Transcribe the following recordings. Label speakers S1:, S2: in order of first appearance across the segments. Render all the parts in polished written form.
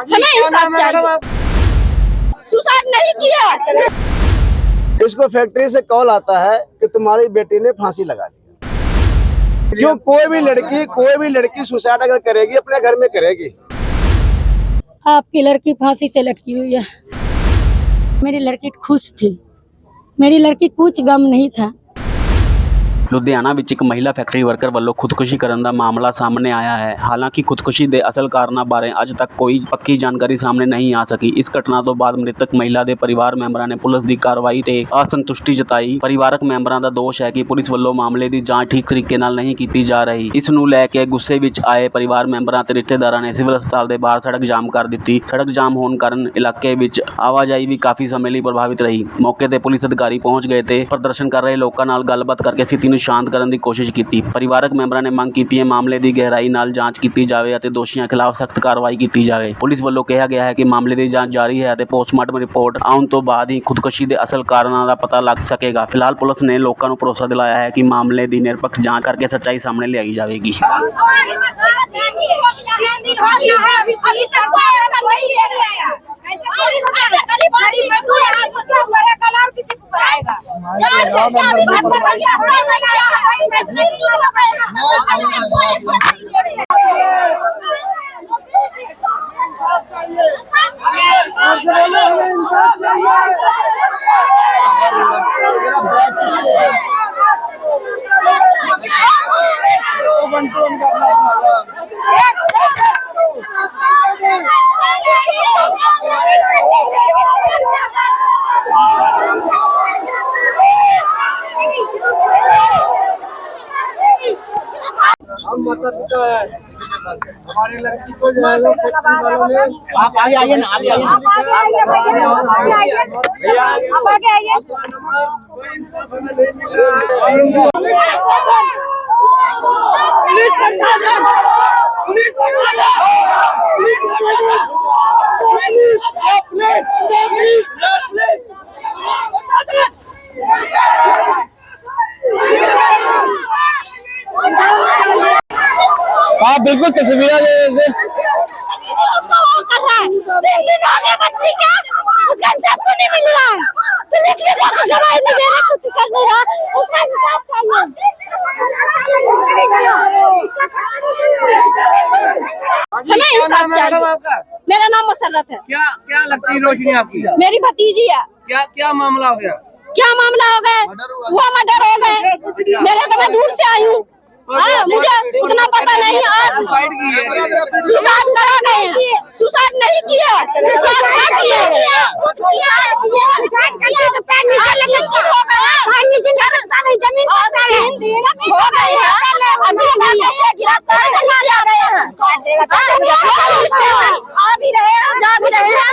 S1: हमें इंसाफ चाहिए। सुसाइड नहीं किया।
S2: इसको फैक्ट्री से कॉल आता है कि तुम्हारी बेटी ने फांसी लगा ली। क्यों कोई भी लड़की सुसाइड अगर करेगी अपने घर में करेगी।
S3: आपकी लड़की फांसी से लटकी हुई है। मेरी लड़की खुश थी, मेरी लड़की कुछ गम नहीं था।
S4: ਲੁਧਿਆਣਾ ਵਿੱਚ ਇੱਕ ਮਹਿਲਾ ਫੈਕਟਰੀ ਵਰਕਰ ਵੱਲੋਂ ਖੁਦਕੁਸ਼ੀ ਕਰਨ ਦਾ ਮਾਮਲਾ ਸਾਹਮਣੇ ਆਇਆ ਹੈ। ਹਾਲਾਂਕਿ ਖੁਦਕੁਸ਼ੀ ਦੇ ਅਸਲ ਕਾਰਨਾਂ ਬਾਰੇ ਅੱਜ ਤੱਕ ਕੋਈ ਪੱਕੀ ਜਾਣਕਾਰੀ ਸਾਹਮਣੇ ਨਹੀਂ ਆ ਸਕੀ। ਇਸ ਘਟਨਾ ਤੋਂ ਬਾਅਦ ਮ੍ਰਿਤਕ ਮਹਿਲਾ ਦੇ ਪਰਿਵਾਰ ਮੈਂਬਰਾਂ ਨੇ ਪੁਲਿਸ ਦੀ ਕਾਰਵਾਈ ਤੇ ਅਸੰਤੁਸ਼ਟੀ ਜਤਾਈ। ਪਰਿਵਾਰਕ ਮੈਂਬਰਾਂ ਦਾ ਦੋਸ਼ ਹੈ ਕਿ ਪੁਲਿਸ ਵੱਲੋਂ ਮਾਮਲੇ ਦੀ ਜਾਂਚ ਠੀਕ ਤਰੀਕੇ ਨਾਲ ਨਹੀਂ ਕੀਤੀ ਜਾ ਰਹੀ। ਇਸ ਨੂੰ ਲੈ ਕੇ ਗੁੱਸੇ ਵਿੱਚ ਆਏ ਪਰਿਵਾਰ ਮੈਂਬਰਾਂ ਤੇ ਰਿਸ਼ਤੇਦਾਰਾਂ ਨੇ ਸਿਵਲ ਹਸਪਤਾਲ ਦੇ ਬਾਹਰ ਸੜਕ ਜਾਮ ਕਰ ਦਿੱਤੀ। ਸੜਕ ਜਾਮ ਹੋਣ ਕਾਰਨ ਇਲਾਕੇ ਵਿੱਚ ਆਵਾਜਾਈ ਵੀ ਕਾਫੀ ਸਮੇਂ ਲਈ ਪ੍ਰਭਾਵਿਤ ਰਹੀ। ਮੌਕੇ ਤੇ ਪੁਲਿਸ ਅਧਿਕਾਰੀ ਪਹੁੰਚ ਗਏ ਤੇ ਪ੍ਰਦਰਸ਼ਨ ਕਰ ਰਹੇ ਲੋਕਾਂ ਨਾਲ ਗੱਲਬਾਤ ਕਰਕੇ ਸਥਿਤੀ ਨੂੰ ਸ਼ਾਂਤ ਕਰਨ ਦੀ ਕੋਸ਼ਿਸ਼ ਕੀਤੀ। ਪਰਿਵਾਰਕ ਮੈਂਬਰਾਂ ਨੇ ਮੰਗ ਕੀਤੀ ਹੈ ਮਾਮਲੇ ਦੀ ਗਹਿਰਾਈ ਨਾਲ ਜਾਂਚ ਕੀਤੀ ਜਾਵੇ ਅਤੇ ਦੋਸ਼ੀਆਂ ਖਿਲਾਫ ਸਖਤ ਕਾਰਵਾਈ ਕੀਤੀ ਜਾਵੇ। ਪੁਲਿਸ ਵੱਲੋਂ ਕਿਹਾ ਗਿਆ ਹੈ ਕਿ ਮਾਮਲੇ ਦੀ ਜਾਂਚ ਜਾਰੀ ਹੈ ਅਤੇ ਪੋਸਟਮਾਰਟਮ ਰਿਪੋਰਟ ਆਉਣ ਤੋਂ ਬਾਅਦ ਹੀ ਖੁਦਕੁਸ਼ੀ ਦੇ ਅਸਲ ਕਾਰਨਾਂ ਦਾ ਪਤਾ ਲੱਗ ਸਕੇਗਾ। ਫਿਲਹਾਲ ਪੁਲਿਸ ਨੇ ਲੋਕਾਂ ਨੂੰ ਭਰੋਸਾ ਦਿਲਾਇਆ ਹੈ ਕਿ ਮਾਮਲੇ ਦੀ ਨਿਰਪੱਖ ਜਾਂਚ ਕਰਕੇ ਸੱਚਾਈ ਸਾਹਮਣੇ ਲਿਆਈ ਜਾਵੇਗੀ।
S2: हम माता पिता है, हमारी लड़की को जो है लोग फैक्ट्री वालों ने
S5: आप आगे आइए ना, आगे आइए,
S1: आप आगे आइए भैया, आप आगे आइए।
S2: कोई इंसाफ हमें नहीं मिल रहा है।
S1: पुलिस प्रशासन, पुलिस प्रशासन, पुलिस प्रशासन,
S2: आप बिल्कुल तस्वीरें ले लेते।
S1: बच्ची का उसका इंसाफ क्यों नहीं मिल रहा है? पुलिस भी गवाही नहीं दे रहा, कुछ कर नहीं रहा, उसका इंसाफ चाहिए। हमें इंसाफ चाहिए। मेरा नाम मुसर्रत है।
S5: क्या क्या लगती है रोशनी आपकी?
S1: मेरी भतीजी है।
S5: क्या क्या मामला हो गया?
S1: क्या मामला हो गया? वो मर्डर हो गए। मेरे तो मैं दूर से आई हूँ, मुझे उतना पता नहीं। आज
S5: सुसाइड की है?
S1: सुसाइड करा गए हैं, सुसाइड नहीं किया, सुसाइड किया। जमीन हो गई है, अभी गिरफ्तार जा रहे हैं, आ भी रहे हैं, जा भी रहे हैं,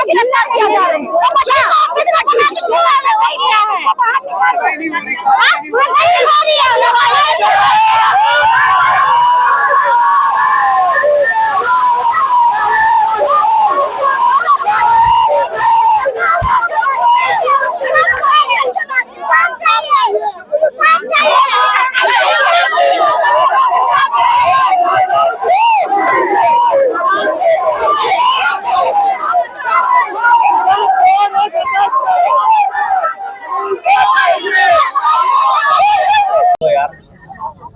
S1: गिरफ्तार किया जा रहे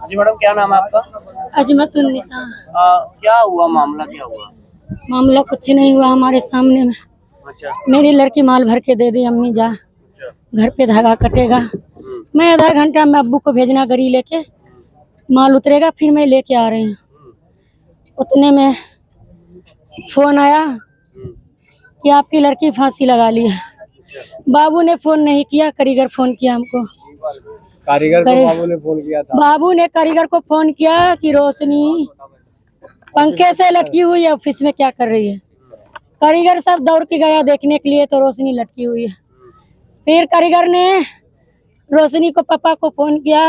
S5: जी मैडम, क्या नाम है आपका?
S3: अजमतुन्निसा।
S5: क्या हुआ, मामला क्या हुआ?
S3: मामला कुछ नहीं हुआ हमारे सामने में।
S5: अच्छा,
S3: मेरी लड़की माल भर के दे दी, अम्मी जा घर पे धागा कटेगा, मैं आधा घंटा में अब्बू को भेजना गरी लेके, माल उतरेगा फिर मैं लेके आ रही हूँ। उतने में फोन आया कि आपकी लड़की फांसी लगा ली है। बाबू ने फोन नहीं किया, कारीगर फोन किया हमको।
S2: कारीगर को बाबू ने फोन किया था।
S3: बाबू ने कारीगर को फोन किया कि रोशनी पंखे से लटकी हुई है, ऑफिस में क्या कर रही है। कारीगर सब दौड़ के गया देखने के लिए, तो रोशनी लटकी हुई है। फिर कारीगर ने रोशनी को पापा को फोन किया,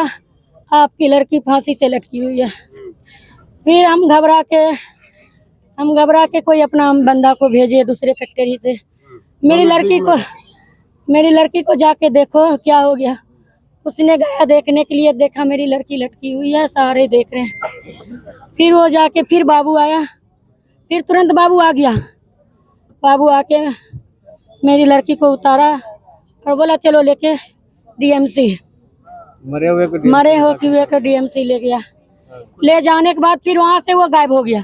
S3: आपकी लड़की फांसी से लटकी हुई है। फिर हम घबरा के कोई अपना बंदा को भेजे दूसरे फैक्ट्री से। मेरी लड़की को जाके देखो क्या हो गया। उसने गया देखने के लिए, देखा मेरी लड़की लटकी हुई है, सारे देख रहे हैं। फिर वो जाके फिर बाबू आया, फिर तुरंत बाबू आ गया। बाबू आके मेरी लड़की को उतारा और बोला चलो लेके डीएमसी। मरे हुए को डीएमसी ले गया। ले जाने के बाद फिर वहाँ से वो गायब हो गया।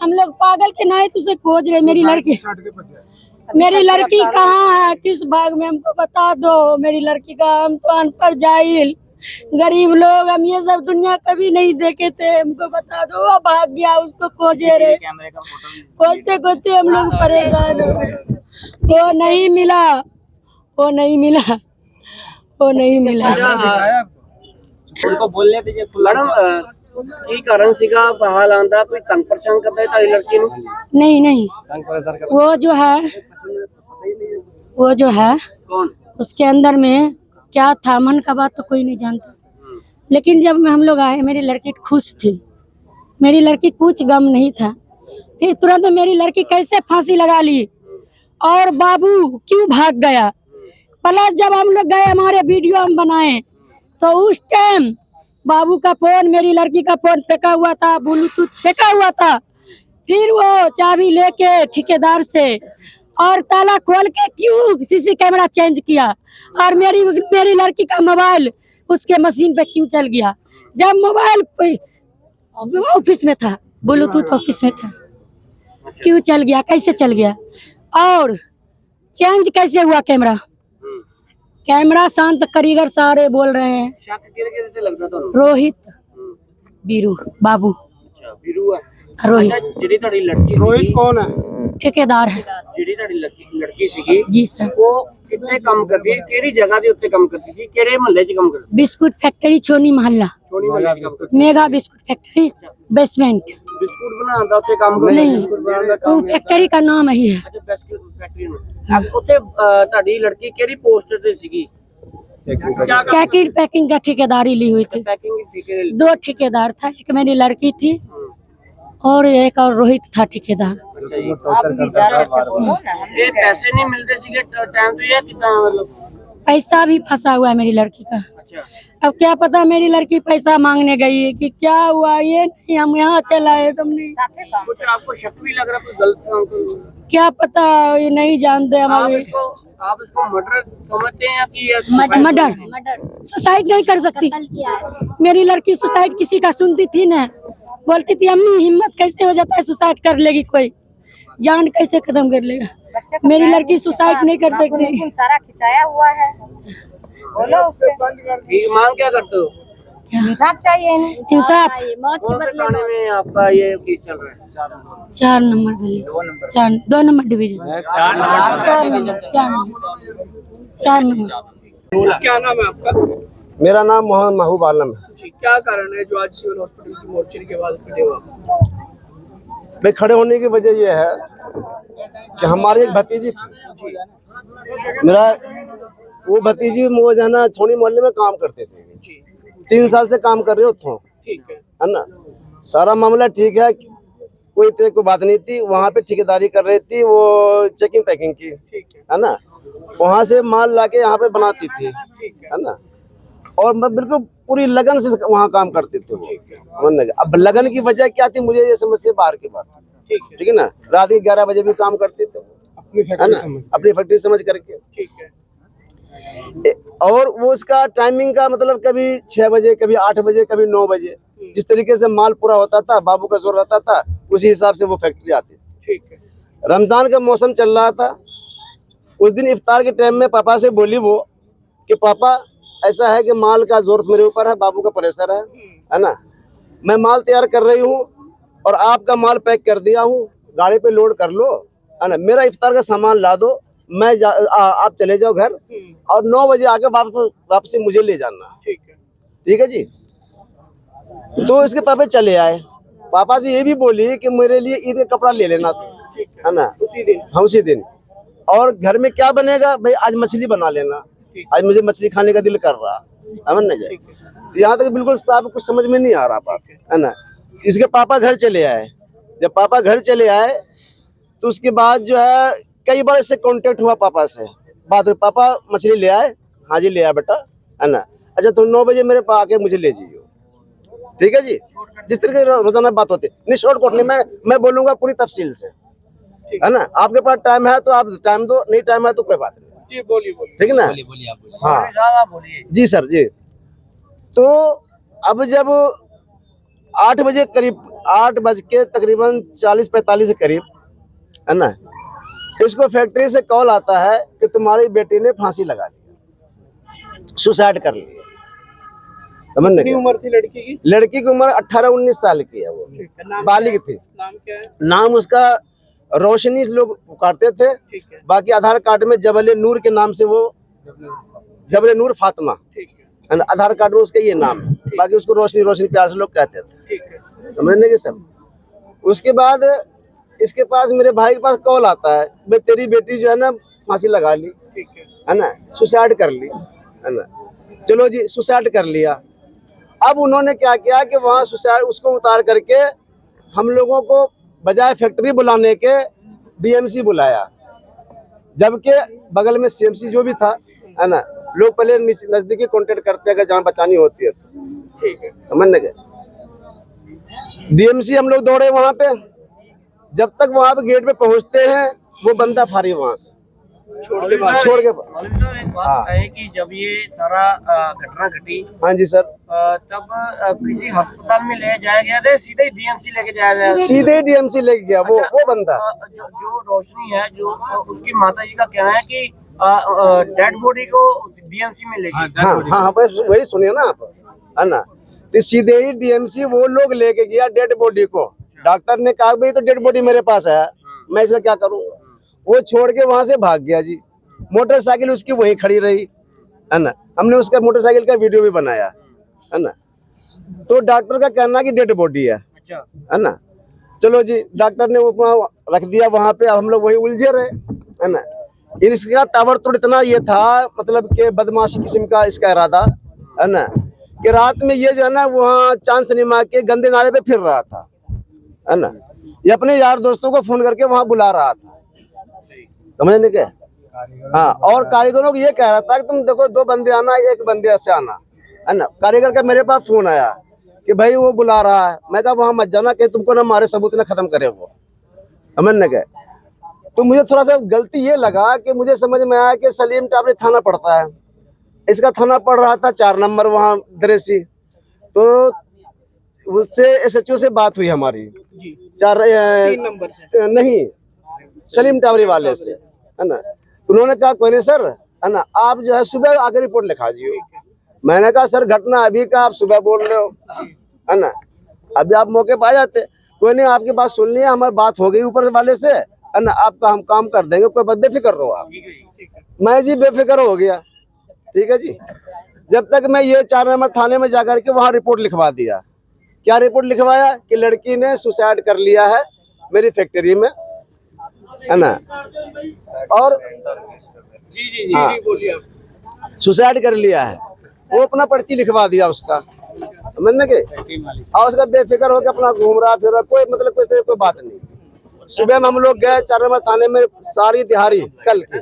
S3: हम लोग पागल के नाते उसे खोज रहे। मेरी लड़की कहाँ है, किस भाग में, हमको बता दो मेरी लड़की का। हम तो अनपढ़ जाहिल गरीब लोग, हम ये सब दुनिया कभी नहीं देखे थे, हमको बता दो। वो भाग गया, उसको खोजे रहे। खोजते खोजते हम लोग परेशान हो गए। वो नहीं मिला।
S5: उनको बोलने दीजिए। मैडम की कारण सीगा बहाल आंदा कोई तंग परेशान करता है तारी लड़की नु?
S3: नहीं। वो जो है
S5: कौन?
S3: उसके अंदर में क्या था, मन का बात तो कोई नहीं जानता। लेकिन जब हम लोग आए, मेरी लड़की खुश थी, मेरी लड़की कुछ गम नहीं था। फिर तुरंत मेरी लड़की कैसे फांसी लगा ली और बाबू क्यों भाग गया। प्लस जब हम लोग गए, हमारे वीडियो हम बनाए, तो उस टाइम बाबू का फोन, मेरी लड़की का फोन फेंका हुआ था, ब्लूटूथ फेंका हुआ था। फिर वो चाबी लेके ठेकेदार से और ताला खोल के क्यों सीसी कैमरा चेंज किया और मेरी लड़की का मोबाइल उसके मशीन पे क्यों चल गया, जब मोबाइल ऑफिस में था, ब्लूटूथ ऑफिस में था, क्यों चल गया, कैसे चल गया और चेंज कैसे हुआ कैमरा। शांत कारीगर सारे बोल रहे हैं।
S5: शक किहदे लगदा तुहानू?
S3: रोहित, बीरू, बाबू,
S5: अच्छा बीरू है।
S3: रोहित।
S5: ਜਿਹੜੀ ਤੁਹਾਡੀ लड़की
S2: रोहित कौन है?
S3: ठेकेदार है
S5: ਜਿਹੜੀ ਤੁਹਾਡੀ लड़की ਸੀਗੀ
S3: जी सर।
S5: वो कितने काम करती है, ਕਿਹੜੀ ਜਗ੍ਹਾ ਦੇ ਉੱਤੇ ਕੰਮ ਕਰਦੀ ਸੀ, ਕਿਹੜੇ ਮਹੱਲੇ 'ਚ ਕੰਮ ਕਰਦੀ
S3: बिस्कुट फैक्ट्री छोनी मोहल्ला,
S5: ਛੋਣੀ ਮਹੱਲੇ 'ਚ ਕੰਮ ਕਰਦੀ
S3: mega biscuit factory basement.
S5: Biscuit ਬਣਾਉਣ ਦਾ ਉੱਤੇ ਕੰਮ ਕਰਦੀ
S3: नहीं, वो फैक्ट्री का नाम ही है।
S5: ਅੱਛਾ ਬਿਸਕੁਟ ਫੈਕਟਰੀ ਨੂੰ। ਉੱਥੇ ਤੁਹਾਡੀ ਲੜਕੀ ਕਿਹੜੀ ਪੋਸਟ ਤੇ ਸੀਗੀ?
S3: चेकिंग पैकिंग का ठेकेदारी ली हुई थी।
S5: पैकिंग ठीक है।
S3: 2 ठेकेदार था, एक मेरी लड़की थी और एक और रोहित था ठेकेदार।
S5: अच्छा ये पैसे नहीं मिलते सीगे टाइम पे या कितना, मतलब
S3: पैसा भी फंसा हुआ है मेरी लड़की का।
S5: अच्छा
S3: अब क्या पता मेरी लड़की पैसा मांगने गई है कि क्या हुआ, ये नहीं हम यहाँ चलाए तुमने,
S5: कुछ आपको शक भी लग रहा, कुछ गलत
S3: क्या पता, ये नहीं जानते हमारे।
S5: आप इसको मर्डर समझते हैं कि
S3: मर्डर? सुसाइड नहीं कर सकती मेरी लड़की। सुसाइड किसी का सुनती थी ना, बोलती थी अम्मी हिम्मत कैसे हो जाता है, सुसाइड कर लेगी कोई, जान कैसे खत्म कर लेगा। मेरी लड़की सुसाइड नहीं कर सकती।
S1: सारा खिंचाया हुआ है, बोलो उससे।
S5: मांग क्या करते हो?
S1: इंसाफ चाहिए,
S3: इंसाफ।
S1: मौत के
S5: कौन से
S1: बदले
S5: थाने में आपका ये केस चल रहा है?
S3: 4 नंबर गली, 2 नंबर डिवीजन, 4 नंबर।
S5: क्या नाम है आपका?
S2: मेरा नाम मोहम्मद महबूब आलम है।
S5: क्या कारण है जो आज सिविल हॉस्पिटल की मोर्चरी के बाद खड़े हुआ?
S2: भाई खड़े होने की वजह यह है कि हमारी एक भतीजी थी, मेरा वो भतीजी वो जो है ना छोनी मोहल्ले में काम करते थे, 3 साल से काम कर रहे हो,
S5: ठीक
S2: है ना। सारा मामला ठीक है, कोई तरह की बात नहीं थी। वहाँ पे ठेकेदारी कर रही थी, वो चेकिंग पैकिंग की, है ना। वहाँ से माल लाके यहाँ पे बनाती थी, है ना। और मैं बिल्कुल पूरी लगन से वहाँ काम करते थे वो। अब लगन की वजह क्या थी, मुझे ये समझ से बाहर की बात, ठीक है ना। रात के 11 बजे भी काम करते थे, अपनी फैक्ट्री समझ करके,
S5: ठीक है।
S2: और वो उसका टाइमिंग का मतलब कभी 6 बजे, कभी 8 बजे, कभी 9 बजे, जिस तरीके से माल पूरा होता था, बाबू का जोर रहता था, उसी हिसाब से वो फैक्ट्री आती थी।
S5: ठीक है।
S2: रमजान का मौसम चल रहा था, उस दिन इफ्तार के टाइम में पापा से बोली वो कि पापा ऐसा है कि माल का जोर मेरे ऊपर है, बाबू का प्रेशर है ना। मैं माल तैयार कर रही हूँ और आपका माल पैक कर दिया हूँ, गाड़ी पे लोड कर लो, है ना। मेरा इफ्तार का सामान ला दो, मैं आप चले जाओ घर और 9 बजे आके वापसी मुझे ले जाना, ठीक है जी। तो इसके पापा चले आए, पापा से ये भी बोली कि मेरे लिए ईद का कपड़ा ले लेना, है ना, उसी दिन। और घर में क्या बनेगा भाई, आज मछली बना लेना, आज मुझे मछली खाने का दिल कर रहा, समझ ना जाए। यहाँ तक बिल्कुल साहब कुछ समझ में नहीं आ रहा पापा, है ना। इसके पापा घर चले आए, जब पापा घर चले आए तो उसके बाद जो है कई बार इससे कांटेक्ट हुआ पापा से, बाद में पापा मछली ले आए, हाँ जी ले आया बेटा, है ना। अच्छा तो 9 बजे मेरे पास आके मुझे ले जाइए, ठीक है जी। जिस तरीके से रोजाना बात होती है, नहीं शॉर्ट कोट नहीं, मैं बोलूंगा पूरी तफसील से, है ना। आपके पास टाइम है तो आप टाइम दो, नहीं टाइम है तो कोई बात नहीं।
S5: जी बोलिए
S2: ठीक है ना। हाँ
S5: आप बोलिए।
S2: जी सर जी। तो अब जब 8 बजे करीब, 8 बज के तकरीबन 40-45 के करीब, है ना, इसको फैक्ट्री से कॉल आता है कि तुम्हारी बेटी ने फांसी लगा ली, सुसाइड कर लिया। समझने
S5: कितनी उम्र थी लड़की की?
S2: लड़की की उम्र 18-19 साल की है, वो बालिग थी।
S5: नाम क्या है?
S2: नाम उसका रोशनी लोग पुकारते थे,
S5: ठीक है,
S2: बाकी आधार कार्ड में जबल नूर के नाम से वो, जबल नूर फातिमा,
S5: ठीक
S2: है ना, आधार कार्ड में उसका ये नाम है, बाकी उसको रोशनी रोशनी प्यार से लोग कहते थे।
S5: ठीक है।
S2: समझने के सब। उसके बाद इसके पास, मेरे भाई के पास कॉल आता है, भाई तेरी बेटी जो है ना फांसी लगा ली,
S5: ठीक
S2: है ना, सुसाइड कर ली, है ना। चलो जी, सुसाइड कर लिया। अब उन्होंने क्या किया कि वहाँ सुसाइड उसको उतार करके हम लोगों को बजाय फैक्ट्री बुलाने के डीएमसी बुलाया, जबकि बगल में सीएमसी जो भी था, है ना, लोग पहले नजदीकी कांटेक्ट करते हैं अगर जान बचानी होती है।
S5: ठीक है।
S2: समझने के डीएमसी हम लोग दौड़े वहां पे, जब तक वहां पे गेट पे पहुंचते हैं वो बंदा फारी वहां से छोड़ के
S5: मौलवी साहब एक बात
S2: हाँ।
S5: है कि जब ये सारा घटना घटी,
S2: हाँ जी सर,
S5: तब किसी अस्पताल में ले जाया गया था, सीधे ही डीएमसी लेके जाया गया?
S2: सीधे डीएमसी लेके गया वो बंदा।
S5: जो रोशनी है, जो उसकी माता जी का कहना है कि डेड बॉडी को डीएमसी में ले गई।
S2: हाँ हाँ हाँ, वही सुनिए ना आप, है ना। तो सीधे ही डीएमसी वो लोग लेके गया डेड बॉडी को। डॉक्टर ने कहा भाई तो डेड बॉडी मेरे पास है, मैं इसका क्या करूँगा। वो छोड़ के वहां से भाग गया जी। मोटरसाइकिल उसकी वहीं खड़ी रही, है ना। हमने उसका मोटरसाइकिल का वीडियो भी बनाया, है ना। तो डॉक्टर का कहना कि डेड बॉडी
S5: अच्छा,
S2: है ना। चलो जी, डॉक्टर ने वो रख दिया वहां पे। अब हम लोग वही उलझे रहे, है ना। इसका ताबड़तोड़ इतना ये था, मतलब कि बदमाशी किस्म का इसका इरादा, है ना, कि रात में ये जो है ना वहाँ चांद सिनेमा के गंदे नाले पे फिर रहा था, है ना। ये अपने यार दोस्तों को फोन करके वहां बुला रहा था, समझने के। हाँ, और कारीगरों को ये कह रहा था कि तुम देखो 2 बंदे आना, 1 बंदे से आना, है ना। कारीगर का मेरे पास फोन आया कि भाई वो बुला रहा है। मैं कहा वहां मत जाना, कि तुमको ना हमारे सबूत ना खत्म करे वो, समझने के। तो मुझे थोड़ा सा गलती ये लगा कि मुझे समझ में आया कि सलीम टावरी थाना पड़ता है, इसका थाना पड़ रहा था 4 नंबर वहाँ दरेसी। तो उससे एसएचओ से बात हुई हमारी, 3 नंबर से नहीं, सलीम टावरी वाले से, है ना। उन्होंने कहा कोई नहीं सर, है ना, आप जो है सुबह आके रिपोर्ट लिखा दियो। मैंने कहा सर घटना अभी का आप सुबह बोल रहे हो, है ना, अभी आप मौके पर आ जाते। कोई नहीं, आपकी बात सुन लिया, हमारी बात हो गई ऊपर वाले से, है ना, आपका हम काम कर देंगे, कोई बात बेफिक्र रहो आप। मैं जी बेफिक्र हो गया, ठीक है जी। जब तक मैं ये 4 नंबर थाने में जाकर के वहाँ रिपोर्ट लिखवा दिया। क्या रिपोर्ट लिखवाया कि लड़की ने सुसाइड कर लिया है मेरी फैक्ट्री में, है ना। और
S5: जी
S2: हाँ,
S5: बोलिए आप।
S2: सुसाइड कर लिया है, वो अपना पर्ची लिखवा दिया उसका, समझने के। और उसका बेफिक्र होकर अपना घूम रहा फिर रहा, कोई मतलब कोई बात नहीं। सुबह में हम लोग गए 4 नंबर थाने में, सारी दिहाड़ी कल की,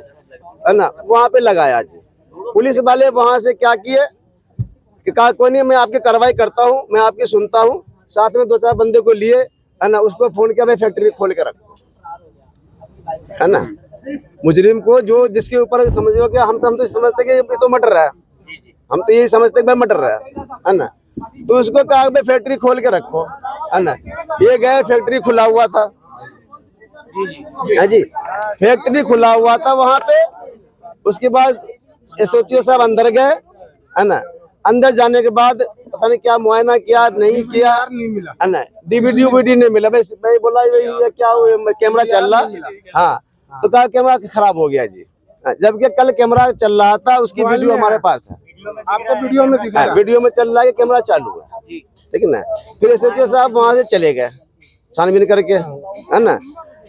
S2: है ना, वहाँ पे लगाया जी। पुलिस वाले वहां से क्या किए कि कहा कोई नहीं, मैं आपकी कार्रवाई करता हूँ, मैं आपकी सुनता हूँ। साथ में 2-4 बंदे को लिए, है ना, उसको फोन किया भाई फैक्ट्री खोल के रखो, है ना। मुजरिम को जो जिसके ऊपर समझो कि हम तो समझते कि ये तो मर्डर है, हम तो यही समझते कि भाई मर्डर है ना। तो उसको कहा भाई फैक्ट्री खोल के रखो, है ना। ये गए, फैक्ट्री खुला हुआ था, है जी, फैक्ट्री खुला हुआ था वहां पे। उसके बाद एसओची साहब अंदर गए, है ना। अंदर जाने के बाद पता नहीं क्या मुआयना किया, नहीं किया, है ना। डीवीडी नहीं मिला। भाई बोला ये क्या हुआ, कैमरा चल रहा, हाँ। तो कहा कैमरा खराब हो गया जी, जबकि कल कैमरा चल रहा था, उसकी वीडियो हमारे पास है, आपको वीडियो में दिखा, वीडियो में चल रहा है, कैमरा चालू है, ठीक है ना। फिर एसओची साहब वहां से चले गए छानबीन करके, है ना।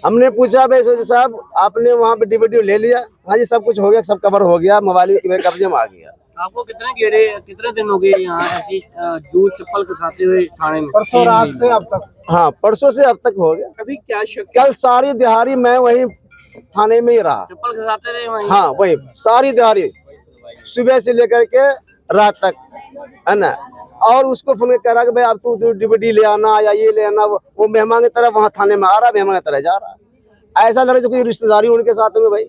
S2: हमने पूछा भाई एसओची साहब आपने वहाँ पे डीवीडी ले लिया? हाँ जी सब कुछ हो गया, सब कवर हो गया, मोबाइल मेरे कब्जे में आ गया।
S5: आपको कितने दिन हो गए यहाँ ऐसी जूत चप्पल घसाते हुए थाने में?
S2: परसों रात से अब तक। हाँ, परसों से अब तक हो गया।
S5: अभी क्या शक?
S2: कल सारी दिहाड़ी मैं वही थाने में ही रहा,
S5: चप्पल घसाते रहे वहीं?
S2: हाँ वही सारी दिहाड़ी, सुबह से लेकर के रात तक, है ना। और उसको फोन कह रहा कि भाई अब तू डीवीडी ले आना या ये ले आना, वो मेहमान की तरह वहाँ थाने में आ रहा, मेहमान की तरह जा रहा है। ऐसा लग रहा है जो कोई रिश्तेदारी उनके साथ में, भाई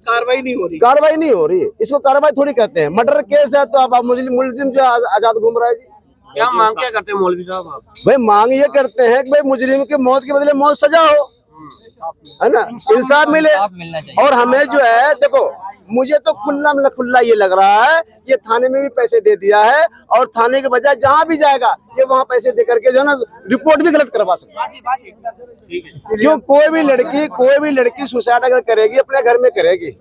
S5: कार्रवाई नहीं हो रही।
S2: कार्रवाई नहीं हो रही है। इसको कार्रवाई थोड़ी कहते हैं, मर्डर केस है तो अब मुलजिम जो आजाद घूम रहा है जी।
S5: क्या मांग क्या करते हैं मौलवी साहब आप?
S2: भाई मांग ये करते हैं कि भाई मुजरिम की मौत के बदले मौत सजा हो, है ना, इंसाफ मिले। और हमें जो है देखो, मुझे तो खुल्ला ये लग रहा है ये थाने में भी पैसे दे दिया है और थाने के बजाय जहाँ भी जाएगा ये वहाँ पैसे दे करके जो है ना रिपोर्ट भी गलत करवा सकता है। क्यों कोई भी लड़की सुसाइड अगर करेगी अपने घर में करेगी,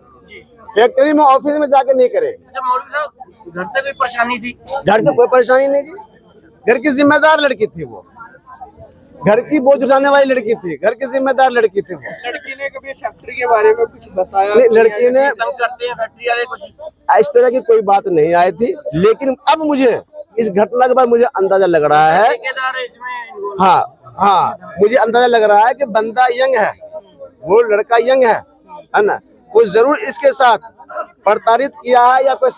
S2: फैक्ट्री में ऑफिस में जाके नहीं करेगी।
S5: अच्छा मौलवी साहब, घर से कोई परेशानी थी?
S2: घर से कोई परेशानी नहीं जी, घर की जिम्मेदार लड़की थी वो, घर की बोझ उठाने वाली लड़की थी, घर की जिम्मेदार लड़की थी वो।
S5: लड़की ने कभी फैक्ट्री के बारे में कुछ बताया?
S2: नहीं, लड़की ने
S5: तंग करते हैं फैक्ट्री वाले कुछ?
S2: इस तरह की कोई बात नहीं आई थी, लेकिन अब मुझे इस घटना के बाद मुझे अंदाजा लग रहा है,
S5: ठेकेदार इसमें
S2: हाँ मुझे अंदाजा लग रहा है कि बंदा यंग है, वो लड़का यंग है ना, वो जरूर इसके साथ प्रताड़ित किया है या कोई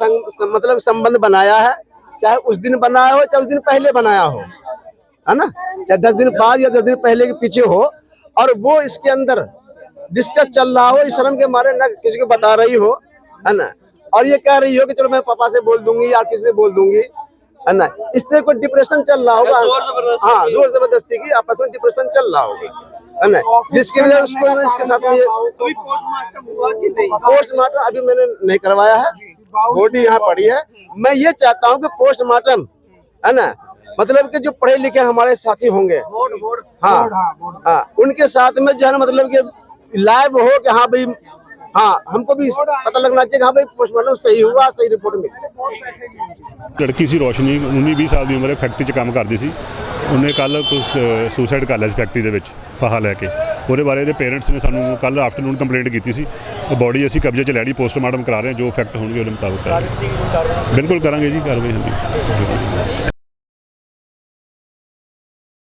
S2: मतलब संबंध बनाया है, चाहे उस दिन बनाया हो चाहे उस दिन पहले बनाया हो, है ना, चाहे 10 दिन बाद या 10 दिन पहले के पीछे हो, और वो इसके अंदर डिस्कस चल रहा हो, इस शर्म के मारे ना किसी को बता रही हो, है ना, और ये कह रही हो कि चलो मैं पापा से बोल दूंगी या किसी से बोल दूंगी, है ना, इस तरह कोई डिप्रेशन चल रहा होगा, हाँ जोर जबरदस्ती की आपस में डिप्रेशन चल रहा होगा, है ना, जिसकी वजह उसको है ना इसके साथ में
S5: पोस्टमार्टम हुआ कि नहीं?
S2: पोस्टमार्टम अभी मैंने नहीं करवाया है, बॉडी यहाँ पड़ी है। मैं ये चाहता हूँ कि पोस्टमार्टम, है ना, मतलब कि जो पढ़े लिखे हमारे साथी होंगे, हाँ उनके साथ में जो है ना मतलब कि लाइव हो कि हाँ भाई, हाँ हमको भी पता लगना चाहिए कि हाँ भाई पोस्टमार्टम सही हुआ, सही रिपोर्ट मिली।
S6: लड़की सी रोशनी 19-20 साल की उम्र, फैक्ट्री च काम करती सी, उन्हें कल कुछ सुसाइड कर लिया फैक्ट्री के फाहा लैके। ਉਹਦੇ ਬਾਰੇ ਇਹਦੇ ਪੇਰੈਂਟਸ ਨੇ ਸਾਨੂੰ ਕੱਲ ਆਫਟਰਨੂਨ ਕੰਪਲੇਂਟ ਕੀਤੀ ਸੀ। ਉਹ ਬੋਡੀ ਅਸੀਂ ਕਬਜ਼ੇ 'ਚ ਲੈ ਲਈ, ਪੋਸਟਮਾਰਟਮ ਕਰਾ ਰਹੇ ਹਾਂ, ਜੋ ਫੈਕਟ ਹੋਣਗੇ ਉਹਦੇ ਮੁਤਾਬਕ ਬਿਲਕੁਲ ਕਰਾਂਗੇ ਜੀ ਕਾਰਵਾਈ। ਹਾਂਜੀ।